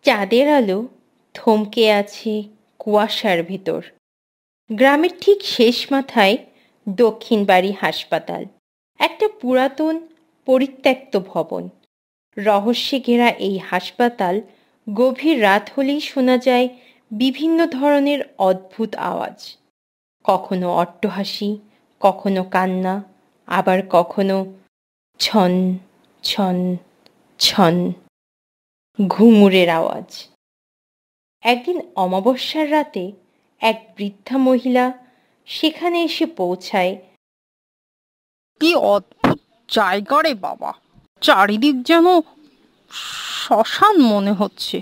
চাঁদের আলো থমকে আছে কুয়াশার ভিতর। গ্রামের ঠিক শেষ মাথায় দক্ষিণ বাড়ি হাসপাতাল, একটা পুরাতন পরিত্যক্ত ভবন। রহস্যে ঘেরা এই হাসপাতাল গভীর রাত হলেই শোনা যায় বিভিন্ন ধরনের অদ্ভুত আওয়াজ। কখনো অট্টহাসি, কখনো কান্না, আবার কখনো ছন ছন ছন ঘুঙুরের আওয়াজ। একদিন অমাবস্যার রাতে এক বৃদ্ধা মহিলা সেখানে এসে পৌঁছায়। কি অদ্ভুত জায়গা রে বাবা, চারিদিক যেন শ্মশান মনে হচ্ছে।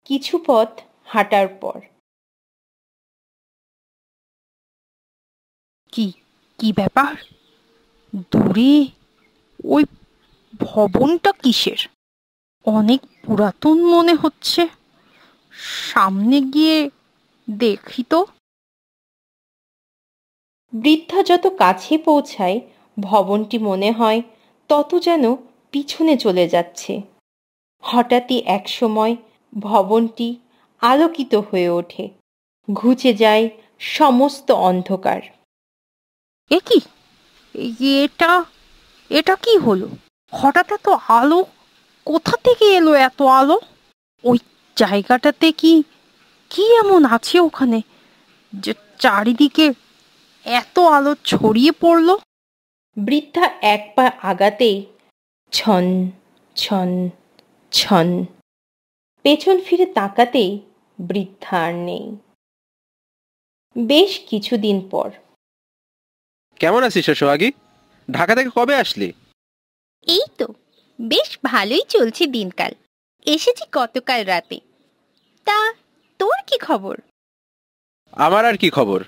কিছু পথ হাঁটার পর কি কি ব্যাপার? দূরে ওই ভবনটা কিসের? অনেক পুরাতন মনে হচ্ছে। সামনে গিয়ে দেখি তো। বৃদ্ধা যত কাছে পৌঁছায় ভবনটি মনে হয় তত যেন পিছনে চলে যাচ্ছে। হঠাৎই একসময় ভবনটি আলোকিত হয়ে ওঠে, ঘুচে যায় সমস্ত অন্ধকার। এ কি? এটা এটা কি হলো? হঠাৎ এত আলো কোথা থেকে এলো? এত আলো ওই জায়গাটাতে কি কি এমন আছে ওখানে যে চারিদিকে এত আলো ছড়িয়ে পড়লো? বৃদ্ধা এক পা আগাতেই ছন ছন ছন। পেছন ফিরে তাকাতেই বৃদ্ধা আর নেই। বেশ কিছুদিন পর। কেমন আছিস সোহাগী? ঢাকা থেকে কবে আসলি? এই তো বেশ ভালোই চলছে দিনকাল। এসেছি গতকাল রাতে। তা তোর কি খবর? আমার আর কি খবর,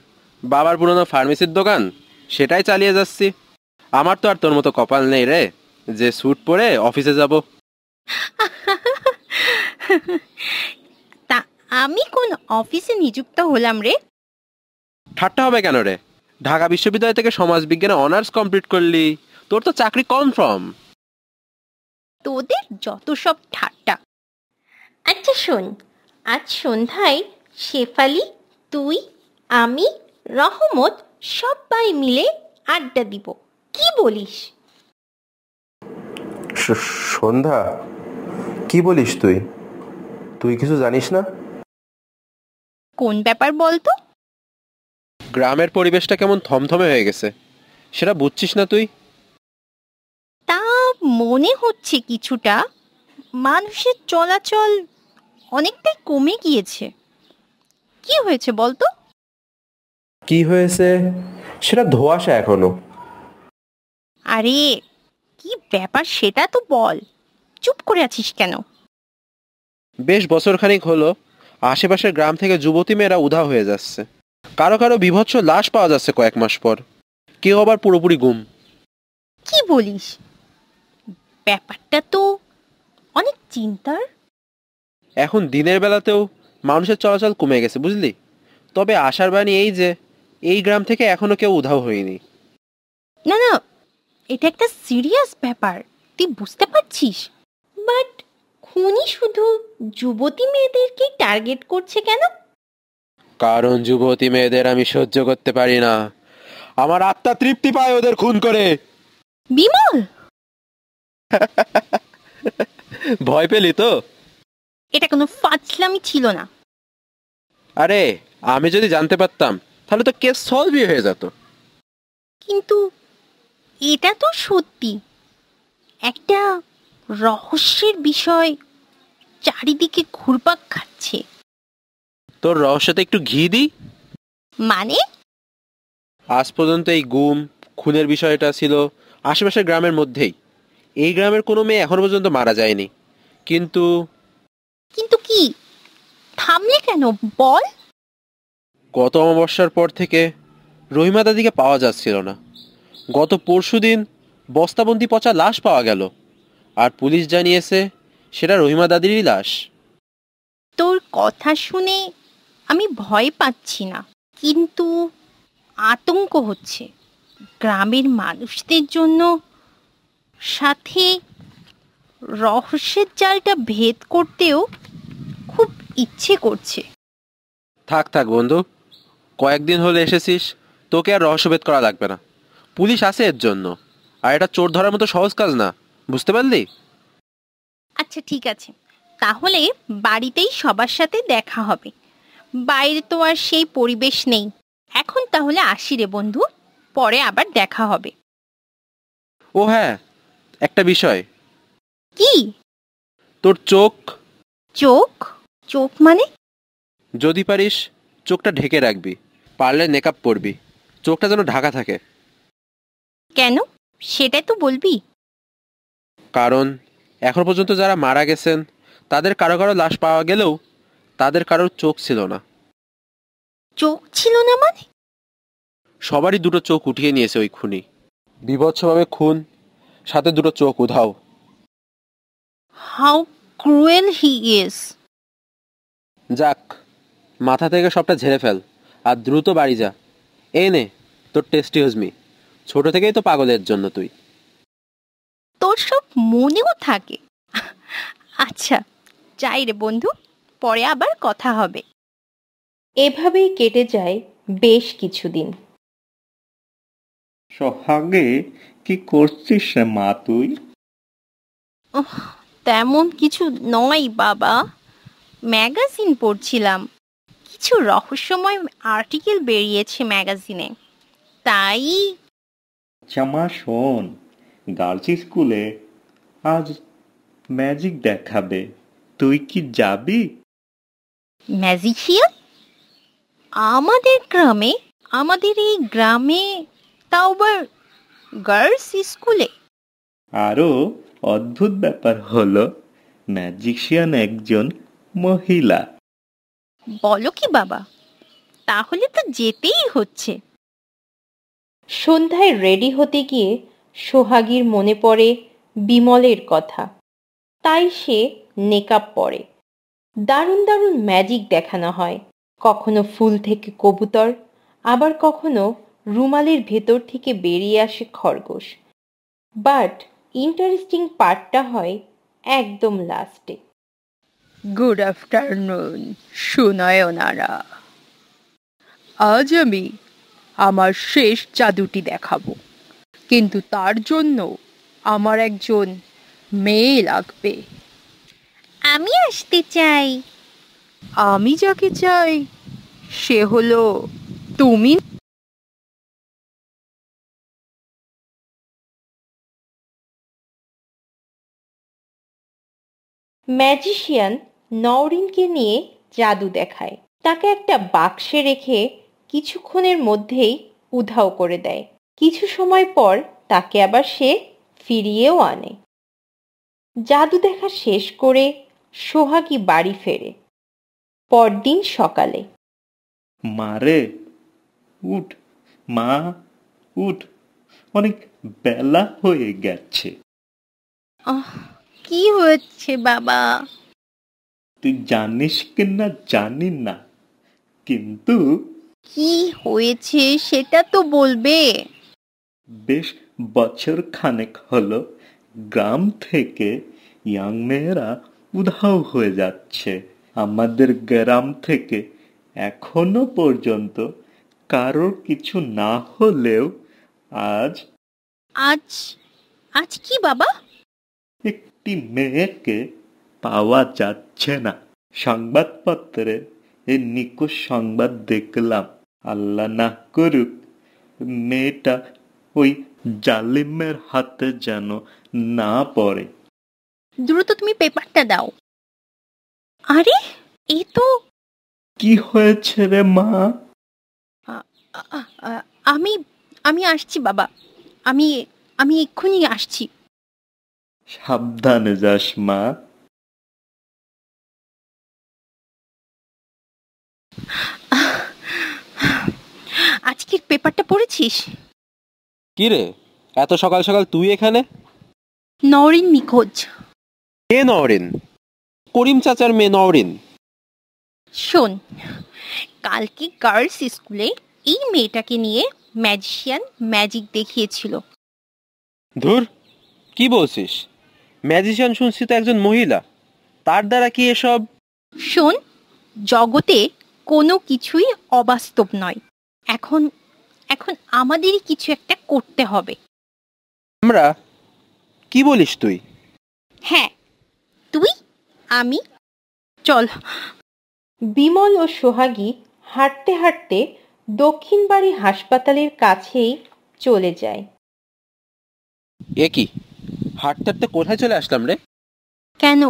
বাবার পুরনো ফার্মেসির দোকান, সেটাই চালিয়ে যাচ্ছি। আমার তো আর তোর মতো কপাল নেই রে যে স্যুট পরে অফিসে যাব। তা আমি কোন অফিসে নিযুক্ত হলাম রে? ঠাট্টা হবে কেন রে? ঢাকা বিশ্ববিদ্যালয় থেকে সমাজবিজ্ঞানে অনার্স কমপ্লিট করলি, তোর তো চাকরি কনফার্ম। তোদের যত সব ঠাট্টা। আচ্ছা শোন, আজ সন্ধ্যায় শেফালি, তুই, আমি, রহমত সবাই মিলে আড্ডা দিব, কি বলিস? সন্ধ্যা? কি বলিস তুই? তুই কিছু জানিস না? কোন ব্যাপার বলতো? গ্রামের পরিবেশটা কেমন থমথমে হয়ে গেছে, সেটা বুঝছিস না তুই? তা মনে হচ্ছে কিছুটা। মানুষের চলাচল অনেকটাই কমে গিয়েছে। কি হয়েছে বলতো? কি হয়েছে সেটা ধোঁয়াশা এখনো। আরে কি ব্যাপার সেটা তো বল, চুপ করে আছিস কেন? বেশ বছরখানিক হলো আশেপাশের গ্রাম থেকে যুবতী মেয়েরা উধাও হয়ে যাচ্ছে। কারো কারো বীভৎস লাশ পাওয়া যাচ্ছে কয়েক মাস পর, কেউ আবার পুরোপুরি গুম। কি বলিস? ব্যাপারটা তো অনেক চিন্তার। এখন দিনের বেলাতেও মানুষের চলাচল কমে গেছে বুঝলি। তবে আশার বাণী এই যে এই গ্রাম থেকে এখনো কেউ উধাও হয়নি। না না, এটা একটা সিরিয়াস ব্যাপার, তুই বুঝতে পারছিস? বাট খুনি শুধু যুবতী মেয়েদেরকেই টার্গেট করছে কেন? কারণ যুবতী মেয়েদের আমি সহ্য করতে পারি না, আমার আত্মা তৃপ্তি পায় ওদের খুন করে। বিমল, ভয় পেলি তো? এটা কোনো ফাজলামি ছিল না। আরে আমি যদি জানতে পারতাম তাহলে তো কেস সলভই হয়ে যেত। কিন্তু এটা তো সত্যি একটা রহস্যের বিষয় চারিদিকে ঘুরপাক খাচ্ছে। তোর রহস্যতে একটু ঘি দিই। মানে? আজ পর্যন্ত এই গুম খুনের বিষয়টা ছিল আশেপাশের গ্রামের মধ্যেই। এই গ্রামের কোনো মেয়ে এখনো পর্যন্ত মারা যায়নি। কিন্তু কিন্তু কি? থামলে কেন বল। গত অমাবস্যার পর থেকে রহিমা দাদিকে পাওয়া যাচ্ছিল না। গত পরশুদিন বস্তাবন্দি পচা লাশ পাওয়া গেল, আর পুলিশ জানিয়েছে সেটা রহিমা দাদিরই লাশ। তোর কথা শুনে আমি ভয় পাচ্ছি না, কিন্তু আতঙ্ক হচ্ছে গ্রামের মানুষদের জন্য। সাথে রহস্যের জালটা ভেদ করতেও খুব ইচ্ছে করছে। থাক থাক বন্ধু, কয়েকদিন হলে এসেছিস, তোকে আর রহস্যভেদ করা লাগবে না। পুলিশ আছে এর জন্য, আর এটা চোর ধরার মতো সহজ কাজ না, বুঝতে পারলি? আচ্ছা ঠিক আছে, তাহলে বাড়িতেই সবার সাথে দেখা হবে। বাইরে তো আর সেই পরিবেশ নেই। এখন তাহলে আসি রে বন্ধু, পরে আবার দেখা হবে। ও হ্যাঁ, একটা বিষয়। কি? তোর চোখ, চোখ? চোখ মানে? যদি পারিস চোখটা ঢেকে রাখবি, পারলে মেকআপ পরবি, চোখটা যেন ঢাকা থাকে। কেন, সেটাই তো বলবি। কারণ এখন পর্যন্ত যারা মারা গেছেন তাদের কারো কারো লাশ পাওয়া গেলেও তাদের কারোর চোখ ছিল না। চোখ ছিল না মানে? সবারই দুটো চোখ উঠিয়ে নিয়েছে ওই খুনি। বীভৎসভাবে খুন, সাথে দুটো চোখ উধাও। How cruel he is. যাক, মাথা থেকে সবটা ঝেড়ে ফেল আর দ্রুত বাড়ি যা। এই নে তোর টেস্টিওজমি, ছোট থেকেই তো পাগলের জন্য তুই। তোর সব মনেও থাকে। আচ্ছা যাই রে বন্ধু, পরে আবার কথা হবে। এভাবেই কেটে যায় বেশ কিছুদিন। সোহাগে, কি করছিস রে মা তুই? তেমন কিছু নয় বাবা, ম্যাগাজিন পড়ছিলাম। কিছু রহস্যময় আর্টিকেল বেরিয়েছে ম্যাগাজিনে, তাই। আচ্ছা মা শোন, গার্লস স্কুলে আজ ম্যাজিক দেখাবে, তুই কি যাবি? ম্যাজিশিয়ান? আমাদের গ্রামে? আমাদের এই গ্রামে? তাও আবার গার্লস স্কুলে? আরো অদ্ভুত ব্যাপার হলো, ম্যাজিশিয়ান একজন মহিলা। বলো কি বাবা, তাহলে তো যেতেই হচ্ছে। সন্ধ্যায় রেডি হতে গিয়ে সোহাগীর মনে পড়ে বিমলের কথা, তাই সে মেকআপ পরে। দারুণ দারুণ ম্যাজিক দেখানো হয়, কখনো ফুল থেকে কবুতর, আবার কখনো রুমালের ভেতর থেকে বেরিয়ে আসে খরগোশ। বাট ইন্টারেস্টিং পার্টটা হয় একদম লাস্টে। গুড আফটারনুন সুনয়নারা। আজ আমি আমার শেষ জাদুটি দেখাবো, কিন্তু তার জন্য আমার একজন মেয়ে লাগবে। আমি আসতে চাই। আমি যাকে চাই সে হলো তুমি। ম্যাজিশিয়ান নওরিনকে নিয়ে জাদু দেখায়, তাকে একটা বাক্সে রেখে কিছুক্ষণের মধ্যেই উধাও করে দেয়। কিছু সময় পর তাকে আবার সে ফিরিয়েও আনে। জাদু দেখা শেষ করে সোহাগী বাড়ি ফেরে। পরদিন সকালে। মারে, উঠ মা, উঠ, অনেক বেলা হয়ে গেছে। কি হচ্ছে বাবা? তুই জানিস কিনা জানি না, কিন্তু কি হয়েছে সেটা তো বলবে। বেশ বছর খানেক হলো গ্রাম থেকে ইয়াং মেয়েরা উধাও হয়ে যাচ্ছে। আমাদের গ্রাম থেকে এখনো পর্যন্ত কারোর কিছু না হলেও আজ আজ? আজ কি বাবা? একটি মেয়েকে পাওয়া যাচ্ছে না। সংবাদপত্রে এই নিখোঁজ সংবাদ দেখলাম। আল্লাহ না করুক মেয়েটা ওই জালিমের হাতে যেন না পড়ে। দ্রুত তুমি পেপারটা দাও। আরে এ তো। কি হয়েছে রে মা? আমি আমি আসছি বাবা, আমি আমি এক্ষুনি আসছি। সাবধানে যাস মা। আজকের পেপারটা পড়েছিস? কি রে, এত সকাল সকাল তুই এখানে? নওরিন নিখোঁজ। কে নওরিন? করিম চাচার মেয়ে নওরিন? শোন, কালকে গার্লস স্কুলে এই মেয়েটাকে নিয়ে ম্যাজিশিয়ান ম্যাজিক দেখিয়েছিল। ধুর, কি বলছিস? ম্যাজিশিয়ান শুনছি তো একজন মহিলা, তার দ্বারা কি এসব? শোন, জগতে কোনো কিছুই অবাস্তব নয়। এখন এখন আমাদেরই কিছু একটা করতে হবে। আমরা? কি বলিস তুই? হ্যাঁ, তুই, আমি, চল। বিমল ও সোহাগী হাঁটতে হাঁটতে দক্ষিণ বাড়ি হাসপাতালের কাছেই চলে যায়। এ কি, হাঁটতে হাঁটতে কোথায় চলে আসলাম রে? কেন,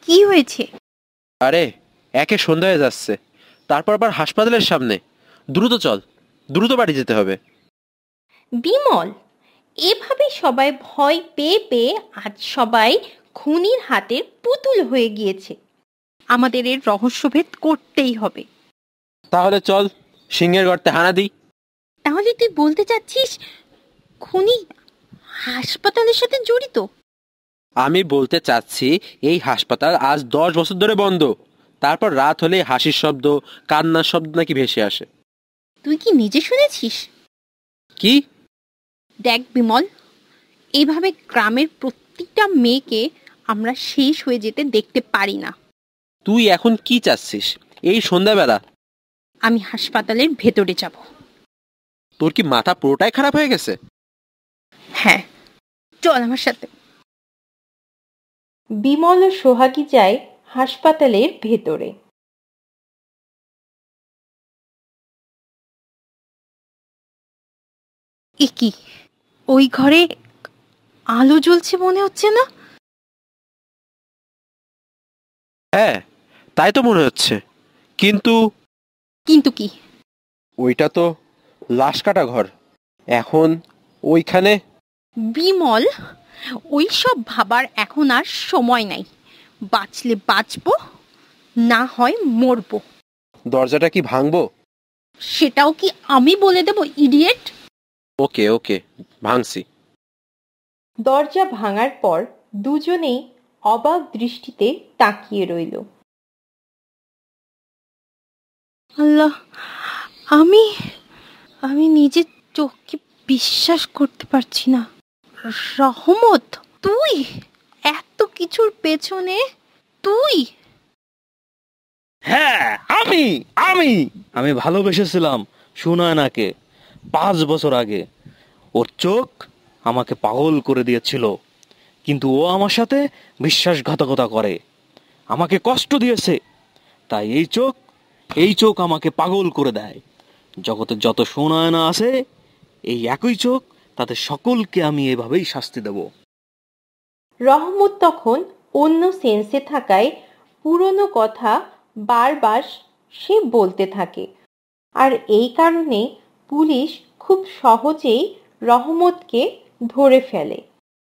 কি হয়েছে? আরে, একে সন্ধ্যা হয়ে যাচ্ছে, তারপর আবার হাসপাতালের সামনে। দ্রুত চল, দ্রুত বাড়ি যেতে হবে। বিমল, এভাবে সবাই ভয় পেয়ে পেয়ে আজ সবাই খুনির হাতের পুতুল হয়ে গিয়েছে। আমাদের এর রহস্যভেদ করতেই হবে। তাহলে চল সিংহের গর্তে হানা দিই। তাহলে তুই বলতে চাচ্ছিস খুনি হাসপাতালের সাথে জড়িত? আমি বলতে চাচ্ছি এই হাসপাতাল আজ 10 বছর ধরে বন্ধ, তারপর রাত হলে হাসির শব্দ, কান্নার শব্দ নাকি ভেসে আসে। তুই কি নিজে শুনেছিস? কি? দেখ বিমল, এইভাবে গ্রামের প্রত্যেকটা মেয়েকে আমরা শেষ হয়ে যেতে দেখতে পারি না। তুই এখন কি চাচ্ছিস এই সন্ধ্যাবেলা? আমি হাসপাতালের ভেতরে যাব। তোর কি মাথা পুরোটাই খারাপ হয়ে গেছে? হ্যাঁ, চল আমার সাথে। বিমল ও সোহাগী যায় হাসপাতালের ভেতরে। এ কি, ওই ঘরে আলো জ্বলছে মনে হচ্ছে না? হ্যাঁ, তাই তো মনে হচ্ছে, কিন্তু কিন্তু কি? ওইটা তো লাশ কাটা ঘর। এখন ওইখানে? বিমল, ওই সব ভাবার এখন আর সময় নাই। বাঁচলে বাঁচবো, না হয় মরবো। দরজাটা কি ভাঙবো? সেটাও কি আমি বলে দেব, ইডিয়েট? ওকে ওকে, ভাঙছি। দরজা ভাঙার পর দুজনেই অবাক দৃষ্টিতে তাকিয়ে রইল। আল্লাহ, আমি আমি নিজের চোখকে বিশ্বাস করতে পারছি না। রহমত, তুই? এত কিছুর পেছনে তুই? হ্যাঁ, আমি আমি আমি ভালোবেসেছিলাম সুনয়নাকে 5 বছর আগে। ওর চোখ আমাকে পাগল করে দিয়েছিল, কিন্তু ও আমার সাথে বিশ্বাসঘাতকতা করে, আমাকে কষ্ট দিয়েছে। তাই এই চোখ আমাকে পাগল করে দেয়। জগতে যত সুনয়না আছে, এই একই চোখ, তাদের সকলকে আমি এভাবেই শাস্তি দেব। রহমত তখন অন্য সেন্সে থাকায় পুরনো কথা বারবার সে বলতে থাকে, আর এই কারণে পুলিশ খুব সহজেই রহমতকে ধরে ফেলে।